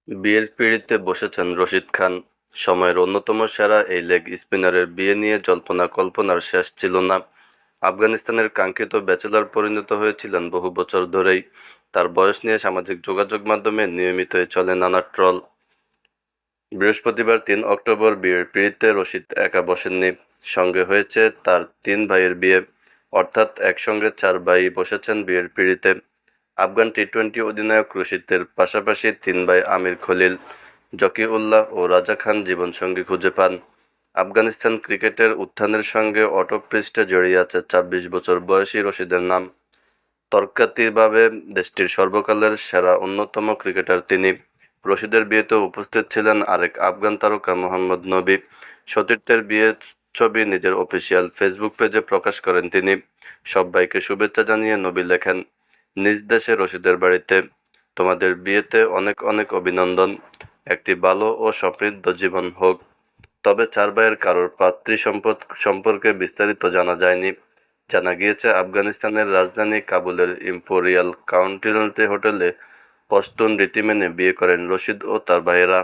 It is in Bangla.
বিয়ের পিঁড়িতে বসেছেন রশিদ খান। সময়ের অন্যতম সেরা এই লেগ স্পিনারের বিয়ে নিয়ে জল্পনা-কল্পনার শেষ ছিল না। আফগানিস্তানের কাঙ্ক্ষিত ব্যাচেলর পরিণত হয়েছিলেন বহু বছর ধরেই। তার বয়স নিয়ে সামাজিক যোগাযোগ মাধ্যমে নিয়মিতই চলে নানা ট্রল। বৃহস্পতিবার ৩ অক্টোবর বিয়ের পিঁড়িতে রশিদ একা বসেননি, সঙ্গে হয়েছে তার ৩ ভাইয়ের বিয়ে। অর্থাৎ একসঙ্গে ৪ ভাই বসেছেন বিয়ের পিঁড়িতে। আফগান টি-টোয়েন্টি অধিনায়ক রশিদের পাশাপাশি ৩ ভাই আমির খলিল, জকি-উল্লাহ ও রাজা খান জীবনসঙ্গী খুঁজে পান। আফগানিস্তান ক্রিকেটের উত্থানের সঙ্গে অটোপৃষ্ঠে জড়িয়ে আছে ২৬ বছর বয়সী রশিদের নাম। তর্কাতীতভাবে দেশটির সর্বকালের সেরা অন্যতম ক্রিকেটার তিনি। রশিদের বিয়েতেও উপস্থিত ছিলেন আরেক আফগান তারকা মোহাম্মদ নবী। সতীর্থের বিয়ের ছবি নিজের অফিসিয়াল ফেসবুক পেজে প্রকাশ করেন তিনি। সব্বাইকে শুভেচ্ছা জানিয়ে নবী লেখেন, নিজ দেশে রশিদের বাড়িতে তোমাদের বিয়েতে অনেক অনেক অভিনন্দন। একটি ভালো ও সমৃদ্ধ জীবন হোক। তবে ৪ ভাইয়ের কারোর পাত্রী সম্পর্কে বিস্তারিত জানা যায়নি। জানা গিয়েছে আফগানিস্তানের রাজধানী কাবুলের ইম্পেরিয়াল কাউন্টিনেন্টাল হোটেলে পশতুন রীতি মেনে বিয়ে করেন রশিদ ও তার ভাইয়েরা।